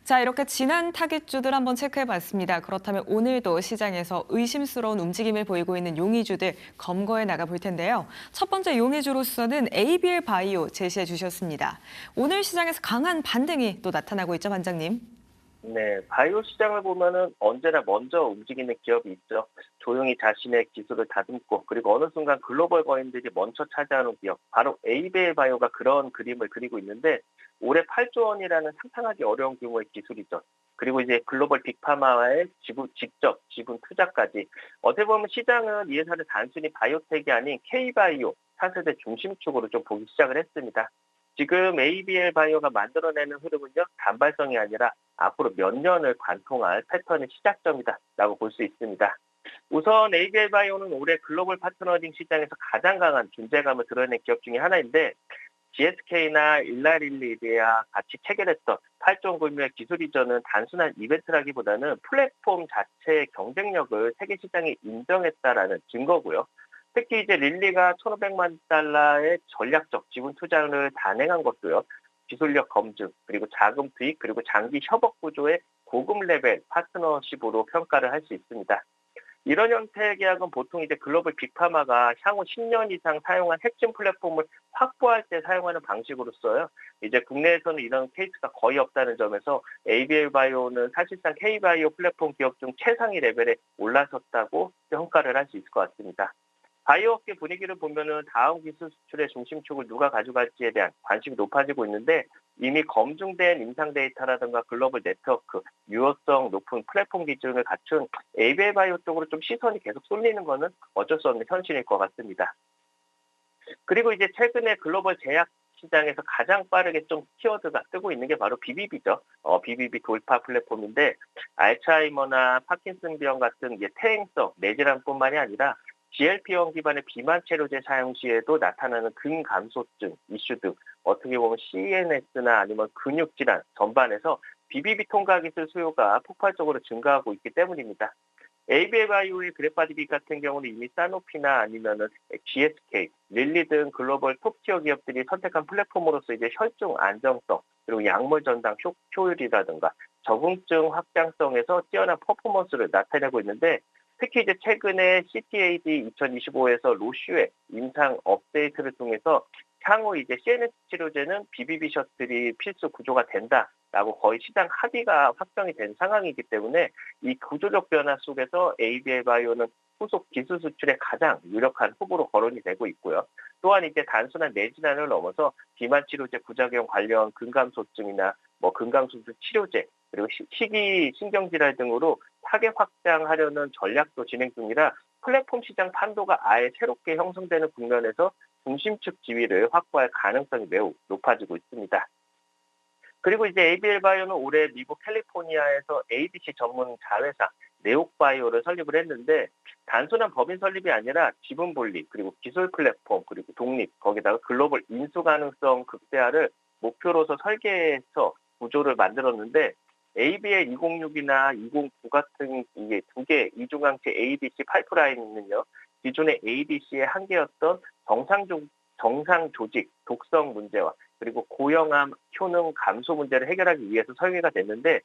자, 이렇게 지난 타깃주들 한번 체크해봤습니다. 그렇다면 오늘도 시장에서 의심스러운 움직임을 보이고 있는 용의주들 검거해 나가 볼 텐데요. 첫 번째 용의주로서는 ABL 바이오 제시해 주셨습니다. 오늘 시장에서 강한 반등이 또 나타나고 있죠, 반장님? 네, 바이오 시장을 보면은 언제나 먼저 움직이는 기업이 있죠. 조용히 자신의 기술을 다듬고 그리고 어느 순간 글로벌 거인들이 먼저 차지하는 기업, 바로 에이베이 바이오가 그런 그림을 그리고 있는데 올해 8조 원이라는 상상하기 어려운 규모의 기술이죠. 그리고 이제 글로벌 빅파마와의 직접 지분 투자까지 어떻게 보면 시장은 이 회사를 단순히 바이오텍이 아닌 K바이오, 차세대 중심축으로 좀 보기 시작을 했습니다. 지금 ABL 바이오가 만들어내는 흐름은요, 단발성이 아니라 앞으로 몇 년을 관통할 패턴의 시작점이다라고 볼 수 있습니다. 우선 ABL 바이오는 올해 글로벌 파트너링 시장에서 가장 강한 존재감을 드러낸 기업 중에 하나인데 GSK나 일라릴리와 같이 체결했던 8조 규모의 기술 이전은 단순한 이벤트라기보다는 플랫폼 자체의 경쟁력을 세계 시장에 인정했다라는 증거고요. 특히 이제 릴리가 1,500만 달러의 전략적 지분 투자를 단행한 것도요. 기술력 검증, 그리고 자금 투입, 그리고 장기 협업 구조의 고급 레벨 파트너십으로 평가를 할 수 있습니다. 이런 형태의 계약은 보통 이제 글로벌 빅파마가 향후 10년 이상 사용한 핵심 플랫폼을 확보할 때 사용하는 방식으로서요. 이제 국내에서는 이런 케이스가 거의 없다는 점에서 ABL 바이오는 사실상 K바이오 플랫폼 기업 중 최상위 레벨에 올라섰다고 평가를 할 수 있을 것 같습니다. 바이오 업계 분위기를 보면은 다음 기술 수출의 중심축을 누가 가져갈지에 대한 관심이 높아지고 있는데 이미 검증된 임상 데이터라든가 글로벌 네트워크, 유효성 높은 플랫폼 기준을 갖춘 ABL 바이오 쪽으로 좀 시선이 계속 쏠리는 것은 어쩔 수 없는 현실일 것 같습니다. 그리고 이제 최근에 글로벌 제약 시장에서 가장 빠르게 좀 키워드가 뜨고 있는 게 바로 BBB죠. BBB 돌파 플랫폼인데 알츠하이머나 파킨슨병 같은 이제 퇴행성 뇌질환뿐만이 아니라 GLP-1 기반의 비만 치료제 사용 시에도 나타나는 근감소증 이슈 등 어떻게 보면 CNS나 아니면 근육 질환 전반에서 BBB 통과 기술 수요가 폭발적으로 증가하고 있기 때문입니다. ABL 바이오의 그래파디빅 같은 경우는 이미 사노피나 아니면은 GSK, 릴리 등 글로벌 톱티어 기업들이 선택한 플랫폼으로서 이제 혈중 안정성 그리고 약물 전당 효율이라든가 적응증 확장성에서 뛰어난 퍼포먼스를 나타내고 있는데 특히 이제 최근에 CTAD 2025에서 로슈의 임상 업데이트를 통해서 향후 이제 CNS 치료제는 BBB 셔틀이 필수 구조가 된다라고 거의 시장 합의가 확정이 된 상황이기 때문에 이 구조적 변화 속에서 ABL 바이오는 후속 기술 수출의 가장 유력한 후보로 거론이 되고 있고요. 또한 이제 단순한 뇌질환을 넘어서 비만 치료제 부작용 관련 근감소증이나 근감소증 치료제 그리고 희귀 신경질환 등으로 타겟 확장하려는 전략도 진행 중이라 플랫폼 시장 판도가 아예 새롭게 형성되는 국면에서 중심축 지위를 확보할 가능성이 매우 높아지고 있습니다. 그리고 이제 ABL 바이오는 올해 미국 캘리포니아에서 ADC 전문 자회사 네옥바이오를 설립을 했는데 단순한 법인 설립이 아니라 지분 분리 그리고 기술 플랫폼 그리고 독립 거기다가 글로벌 인수 가능성 극대화를 목표로서 설계해서 구조를 만들었는데 ABL 206이나 209 같은 이게 두 개 이중항체 ADC 파이프라인은요 기존의 ADC의 한계였던 정상 조직 독성 문제와 그리고 고영암 효능 감소 문제를 해결하기 위해서 설계가 됐는데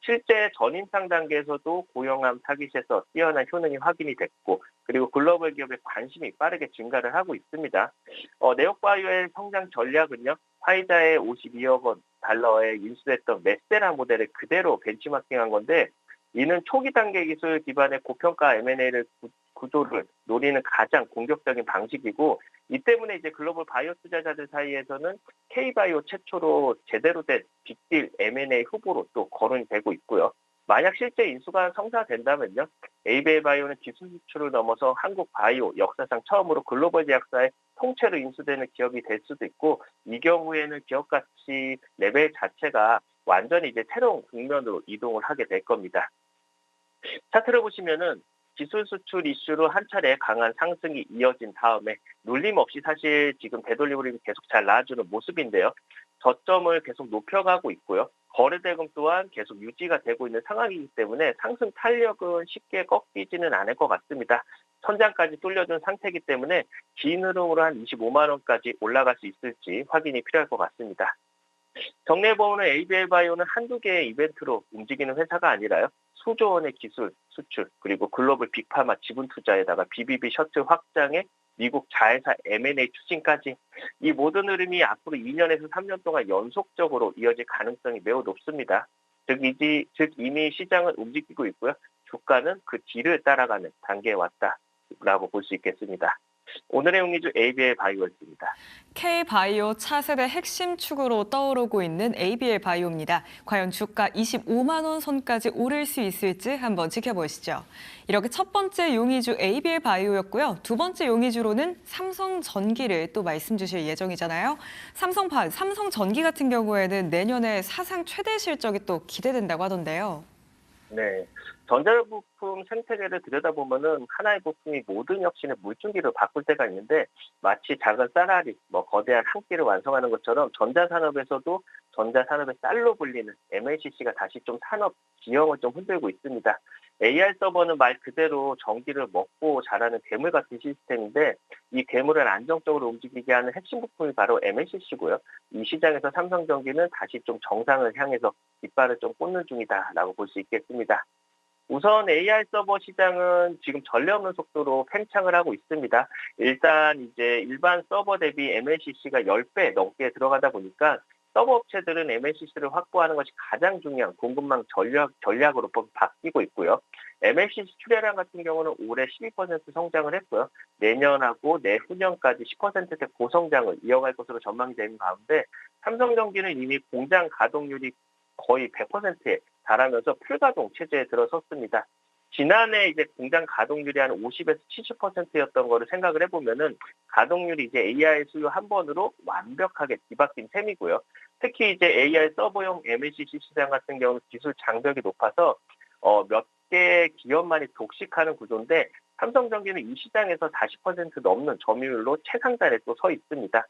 실제 전임상 단계에서도 고영암 타깃에서 뛰어난 효능이 확인이 됐고 그리고 글로벌 기업의 관심이 빠르게 증가를 하고 있습니다. 네옥바이오의 성장 전략은요. 화이자의 52억 원 달러에 인수됐던 메세라 모델을 그대로 벤치마킹한 건데 이는 초기 단계 기술 기반의 고평가 M&A를 구조를 노리는 가장 공격적인 방식이고 이 때문에 이제 글로벌 바이오 투자자들 사이에서는 K바이오 최초로 제대로 된 빅딜 M&A 후보로 또 거론이 되고 있고요. 만약 실제 인수가 성사된다면요. ABL 바이오는 기술 수출을 넘어서 한국 바이오 역사상 처음으로 글로벌 제약사의 통째로 인수되는 기업이 될 수도 있고 이 경우에는 기업 가치 레벨 자체가 완전히 이제 새로운 국면으로 이동을 하게 될 겁니다. 차트를 보시면은 기술 수출 이슈로 한 차례 강한 상승이 이어진 다음에 눌림 없이 사실 지금 되돌리브림이 계속 잘 나와주는 모습인데요. 저점을 계속 높여가고 있고요. 거래대금 또한 계속 유지가 되고 있는 상황이기 때문에 상승 탄력은 쉽게 꺾이지는 않을 것 같습니다. 천장까지 뚫려준 상태이기 때문에 긴 흐름으로 한 25만 원까지 올라갈 수 있을지 확인이 필요할 것 같습니다. 정리해 보면 ABL 바이오는 한두 개의 이벤트로 움직이는 회사가 아니라요. 수조 원의 기술 수출, 그리고 글로벌 빅파마 지분 투자에다가 BBB 셔틀 확장에 미국 자회사 M&A 추진까지 이 모든 흐름이 앞으로 2년에서 3년 동안 연속적으로 이어질 가능성이 매우 높습니다. 즉 이미 시장은 움직이고 있고요. 주가는 그 뒤를 따라가는 단계에 왔다라고 볼 수 있겠습니다. 오늘의 용의주 ABL 바이오였습니다. K바이오 차세대 핵심 축으로 떠오르고 있는 ABL 바이오입니다. 과연 주가 25만 원 선까지 오를 수 있을지 한번 지켜보시죠. 이렇게 첫 번째 용의주 ABL 바이오였고요. 두 번째 용의주로는 삼성전기를 또 말씀 주실 예정이잖아요. 삼성전기 같은 경우에는 내년에 사상 최대 실적이 또 기대된다고 하던데요. 네. 전자부품 생태계를 들여다보면은 하나의 부품이 모든 혁신의 물줄기를 바꿀 때가 있는데 마치 작은 쌀알이 거대한 한 끼를 완성하는 것처럼 전자산업에서도 전자산업의 쌀로 불리는 MLCC가 다시 좀 산업 지형을 좀 흔들고 있습니다. AI 서버는 말 그대로 전기를 먹고 자라는 괴물 같은 시스템인데 이 괴물을 안정적으로 움직이게 하는 핵심 부품이 바로 MLCC고요. 이 시장에서 삼성전기는 다시 좀 정상을 향해서 깃발을 좀 꽂는 중이다라고 볼 수 있겠습니다. 우선 AI 서버 시장은 지금 전례 없는 속도로 팽창을 하고 있습니다. 일단 이제 일반 서버 대비 MLCC가 10배 넘게 들어가다 보니까 서버 업체들은 MLCC를 확보하는 것이 가장 중요한 공급망 전략으로 바뀌고 있고요. MLCC 출하량 같은 경우는 올해 12% 성장을 했고요. 내년하고 내후년까지 10%대 고성장을 이어갈 것으로 전망이 되는 가운데 삼성전기는 이미 공장 가동률이 거의 100%에 달하면서 풀가동 체제에 들어섰습니다. 지난해 이제 공장 가동률이 한 50에서 70%였던 거를 생각을 해보면은 가동률이 이제 AI 수요 한 번으로 완벽하게 뒤바뀐 셈이고요. 특히 이제 AI 서버용 MLCC 시장 같은 경우는 기술 장벽이 높아서 몇 개 기업만이 독식하는 구조인데 삼성전기는 이 시장에서 40% 넘는 점유율로 최상단에 또 서 있습니다.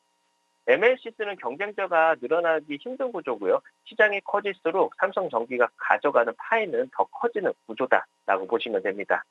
MLCC는 경쟁자가 늘어나기 힘든 구조고요. 시장이 커질수록 삼성전기가 가져가는 파이는 더 커지는 구조다라고 보시면 됩니다.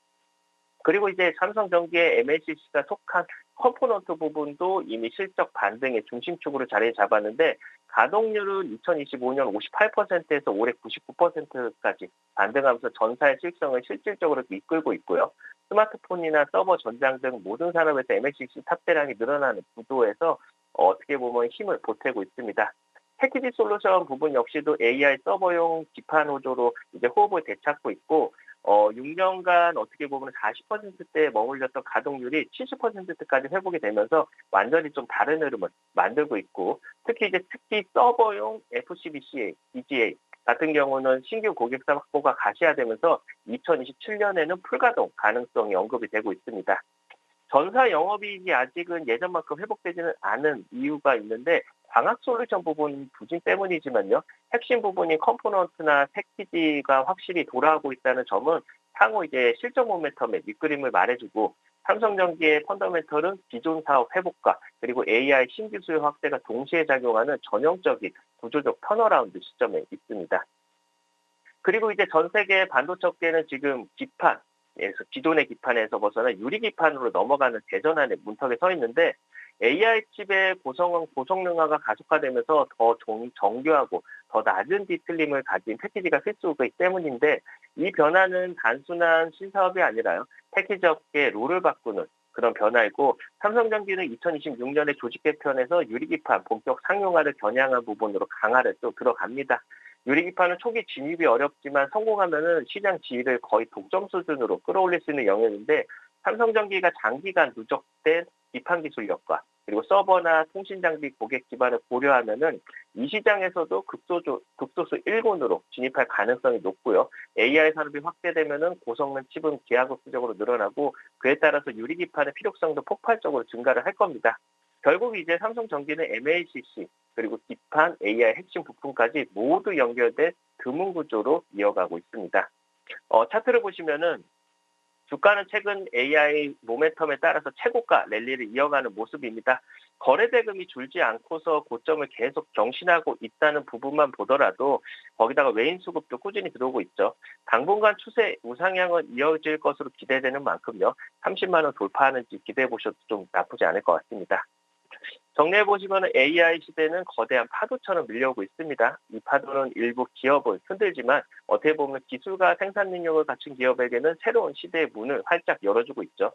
그리고 이제 삼성전기의 MLCC가 속한 컴포넌트 부분도 이미 실적 반등의 중심축으로 자리 잡았는데 가동률은 2025년 58%에서 올해 99%까지 반등하면서 전사의 실성을 실질적으로 이끌고 있고요. 스마트폰이나 서버 전장 등 모든 산업에서 MLCC 탑재량이 늘어나는 구도에서 어떻게 보면 힘을 보태고 있습니다. 패키지 솔루션 부분 역시도 AI 서버용 기판 호조로 이제 호흡을 되찾고 있고 6년간 어떻게 보면 40%대에 머물렸던 가동률이 70%까지 회복이 되면서 완전히 좀 다른 흐름을 만들고 있고 특히 서버용 FCBCA, EGA 같은 경우는 신규 고객사 확보가 가시화되면서 2027년에는 풀가동 가능성이 언급이 되고 있습니다. 전사 영업이익이 아직은 예전만큼 회복되지는 않은 이유가 있는데 광학 솔루션 부분 부진 때문이지만요. 핵심 부분인 컴포넌트나 패키지가 확실히 돌아오고 있다는 점은 향후 이제 실적 모멘텀의 밑그림을 말해주고 삼성전기의 펀더멘털은 기존 사업 회복과 그리고 AI 신규 수요 확대가 동시에 작용하는 전형적인 구조적 턴어라운드 시점에 있습니다. 그리고 이제 전 세계 반도체 업계는 지금 기존의 기판에서 벗어나 유리 기판으로 넘어가는 대전환의 문턱에 서 있는데 AI 칩의 고성능화가 가속화되면서 더 정교하고 더 낮은 뒤틀림을 가진 패키지가 필수이기 때문인데 이 변화는 단순한 신사업이 아니라요. 패키지 업계의 룰을 바꾸는 그런 변화이고 삼성전기는 2026년에 조직 개편에서 유리기판 본격 상용화를 겨냥한 부분으로 강화를 또 들어갑니다. 유리기판은 초기 진입이 어렵지만 성공하면은 시장 지위를 거의 독점 수준으로 끌어올릴 수 있는 영역인데 삼성전기가 장기간 누적된 기판 기술력과 그리고 서버나 통신 장비 고객 기반을 고려하면은 이 시장에서도 극소수 1군으로 진입할 가능성이 높고요. AI 산업이 확대되면은 고성능 칩은 기하급수적으로 늘어나고 그에 따라서 유리기판의 필요성도 폭발적으로 증가를 할 겁니다. 결국 이제 삼성전기는 MLCC 그리고 기판, AI 핵심 부품까지 모두 연결된 금융 구조로 이어가고 있습니다. 차트를 보시면은 주가는 최근 AI 모멘텀에 따라서 최고가 랠리를 이어가는 모습입니다. 거래 대금이 줄지 않고서 고점을 계속 경신하고 있다는 부분만 보더라도 거기다가 외인 수급도 꾸준히 들어오고 있죠. 당분간 추세 우상향은 이어질 것으로 기대되는 만큼요. 30만 원 돌파하는지 기대해 보셔도 좀 나쁘지 않을 것 같습니다. 정리해 보시면 AI 시대는 거대한 파도처럼 밀려오고 있습니다. 이 파도는 일부 기업을 흔들지만 어떻게 보면 기술과 생산 능력을 갖춘 기업에게는 새로운 시대의 문을 활짝 열어주고 있죠.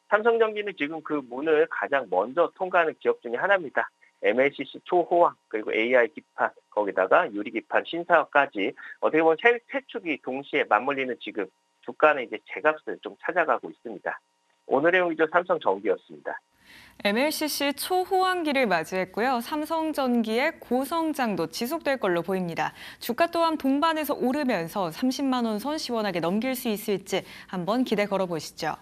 삼성전기는 지금 그 문을 가장 먼저 통과하는 기업 중에 하나입니다. MLCC 초호황, 그리고 AI 기판, 거기다가 유리 기판 신사업까지 어떻게 보면 세 축이 동시에 맞물리는 지금 주가는 이제 제값을 좀 찾아가고 있습니다. 오늘의 용의주 삼성전기였습니다. MLCC 초호황기를 맞이했고요. 삼성전기의 고성장도 지속될 걸로 보입니다. 주가 또한 동반해서 오르면서 30만 원 선 시원하게 넘길 수 있을지 한번 기대 걸어보시죠.